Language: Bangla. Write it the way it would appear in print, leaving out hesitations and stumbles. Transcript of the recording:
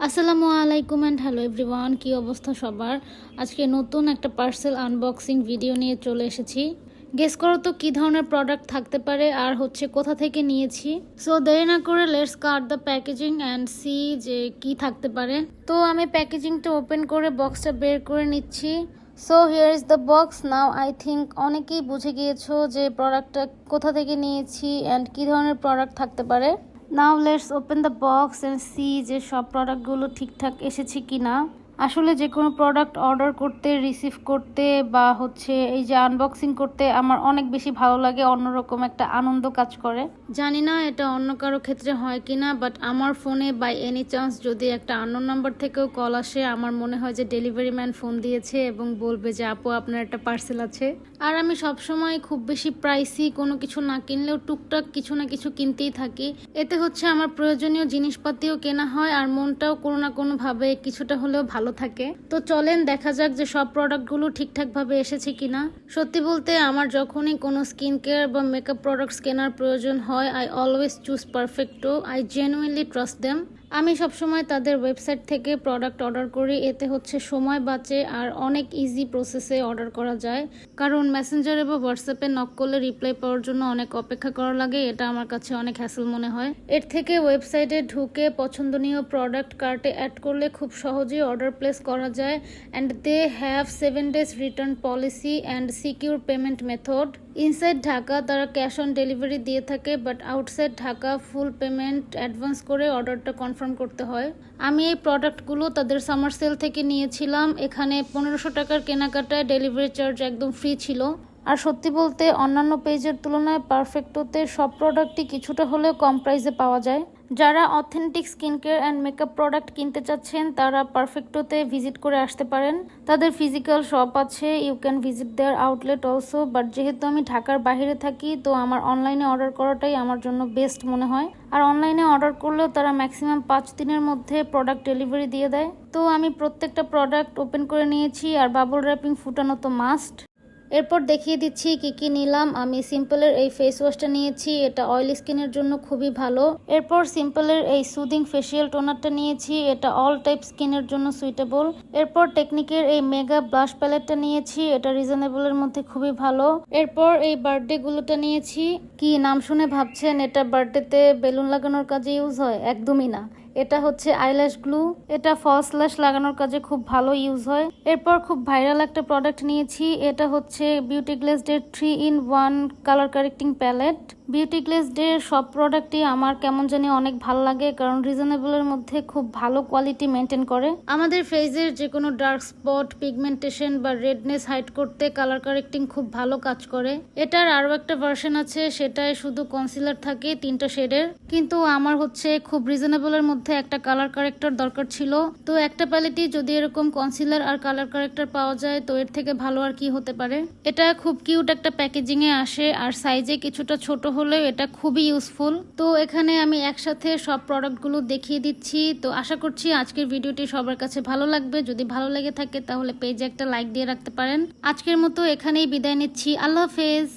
আসসালামু আলাইকুম অ্যান্ড হ্যালো এভরিওয়ান, কি অবস্থা সবার। আজকে নতুন একটা পার্সেল আনবক্সিং ভিডিও নিয়ে চলে এসেছি। গেস করো তো কি ধরনের প্রোডাক্ট থাকতে পারে আর কোথা থেকে নিয়েছি। সো দেরি না করে let's start the packaging and see যে কি থাকতে পারে। তো আমি প্যাকেজিংটা ওপেন করে বক্সটা বের করে নিচ্ছি। So here is the box. Now I think অনেকেই বুঝে গিয়েছো যে প্রোডাক্টটা কোথা থেকে নিয়েছি অ্যান্ড কি ধরনের প্রোডাক্ট থাকতে পারে। Now let's open the box and see যে সব প্রোডাক্টগুলো ঠিকঠাক এসেছে কিনা। আসলে যে কোনো প্রোডাক্ট অর্ডার করতে, রিসিভ করতে বা এই যে আনবক্সিং করতে আমার অনেক বেশি ভালো লাগে, অন্যরকম একটা আনন্দ কাজ করে। জানি না এটা অন্য কারো ক্ষেত্রে হয় কিনা, বাট আমার ফোনে বাই এনি চান্স যদি একটা আননোন নাম্বার থেকেও কল আসে, আমার মনে হয় যে ডেলিভারি ম্যান ফোন দিয়েছে এবং বলবে যে আপু আপনার একটা পার্সেল আছে। আর আমি সবসময় খুব বেশি প্রাইসি কোনো কিছু না কিনলেও টুকটাক কিছু না কিছু কিনতেই থাকি। এতে আমার প্রয়োজনীয় জিনিসপাতিও কেনা হয় আর মনটাও কোনো না কোনো ভাবে কিছুটা হলেও ভালো থাকে। তো চলেন দেখা যাক যে সব প্রোডাক্টগুলো ঠিকঠাক ভাবে এসেছে কিনা। সত্যি বলতে আমার যখনই কোনো স্কিন কেয়ার বা মেকআপ প্রোডাক্টস কেনার প্রয়োজন হয়, I always choose Perfecto. I genuinely trust them. আমি সবসময় তাদের ওয়েবসাইট থেকে প্রোডাক্ট অর্ডার করি। এতে সময় বাঁচে আর অনেক ইজি প্রসেসে অর্ডার করা যায়। কারণ মেসেঞ্জারে বা হোয়াটসঅ্যাপে নক করলে রিপ্লাই পাওয়ার জন্য অনেক অপেক্ষা করা লাগে। এটা আমার কাছে অনেক হ্যাসেল মনে হয়। এর থেকে ওয়েবসাইটে ঢুকে পছন্দনীয় প্রোডাক্ট কার্টে অ্যাড করলে খুব সহজেই অর্ডার প্লেস করা যায়। And they have 7 days return policy and secure payment method. Inside Dhaka তারা ক্যাশ অন ডেলিভারি দিয়ে থাকে, but outside Dhaka full payment advance করে অর্ডারটা কনফার্ম করতে হয়। আমি এই প্রোডাক্টগুলো তাদের সামার সেল থেকে নিয়েছিলাম। এখানে 1500 টাকার কেনাকাটায় ডেলিভারি চার্জ একদম ফ্রি ছিল। আর সত্যি বলতে অন্যান্য পেজের তুলনায় পারফেক্টোতে সব প্রোডাক্টই কিছুটা হলেও কম প্রাইসে পাওয়া যায়। যারা authentic skin care and makeup product কিনতে চাচ্ছেন তারা পারফেক্টোতে ভিজিট করে আসতে পারেন। তাদের ফিজিক্যাল শপ আছে, you can visit their outlet also. But যেহেতু আমি ঢাকার বাইরে থাকি, তো আমার অনলাইনে অর্ডার করাটাই আমার জন্য বেস্ট মনে হয়। আর অনলাইনে অর্ডার করলেও তারা ম্যাক্সিমাম 5 দিনের মধ্যে প্রোডাক্ট ডেলিভারি দিয়ে দেয়। তো আমি প্রত্যেকটা প্রোডাক্ট ওপেন করে নিয়েছি আর বাবল র্যাপিং ফুটানো তো মাস্ট। এরপর দেখিয়ে দিচ্ছি কি কি নিলাম। আমি সিম্পলের এই ফেস ওয়াশটা নিয়েছি, এটা অয়েলি স্কিনের জন্য খুবই ভালো। এরপর সিম্পলের এই সুদিং ফেসিয়াল টোনারটা নিয়েছি, এটা অল টাইপ স্কিনের জন্য সুইটেবল। এরপর টেকনিকের এই মেগা ব্লাশ প্যালেটটা নিয়েছি, এটা রিজনেবলের মধ্যে খুবই ভালো। এরপর এই বার্থডে গুলোটা নিয়েছি। কি নাম শুনে ভাবছেন এটা বার্থডেতে বেলুন লাগানোর কাজে ইউজ হয়? একদমই না। এটা আইল্যাশ গ্লু। এটা ফলস ল্যাশ লাগানোর কাজে খুব ভালো ইউজ হয়। এরপর খুব ভাইরাল একটা প্রোডাক্ট নিয়েছি, এটা বিউটি গ্লেজডের 3-in-1 colour correcting palette. Beauty গ্লেজডের সব প্রোডাক্টই আমার কেমন জানি অনেক ভালো লাগে, কারণ রিজনেবলের মধ্যে খুব ভালো কোয়ালিটি মেনটেন করে। আমাদের ফেসের যে কোনো ডার্ক স্পট, পিগমেন্টেশন বা রেডনেস হাইড করতে কালার কারেক্টিং খুব ভালো কাজ করে। এটার আরও একটা ভার্সন আছে, সেটায় শুধু কনসিলার থাকে 3টা শেডের। কিন্তু আমার খুব রিজনেবলের মধ্যে একটা কালার কারেক্টর দরকার ছিল। তো একটা প্যালেটই যদি এরকম কনসিলার আর কালার কারেক্টর পাওয়া যায়, তো এর থেকে ভালো আর কি হতে পারে। এটা খুব কিউট একটা প্যাকেজিং এ আসে আর সাইজে কিছুটা ছোট হলেও এটা খুবই ইউজফুল। তো এখানে আমি একসাথে সব প্রোডাক্টগুলো দেখিয়ে দিচ্ছি। তো আশা করছি আজকের ভিডিওটি সবার কাছে ভালো লাগবে। যদি ভালো লেগে থাকে তাহলে পেজে একটা লাইক দিয়ে রাখতে পারেন। আজকের মতো এখানেই বিদায় নিচ্ছি। আল্লাহ হাফেজ।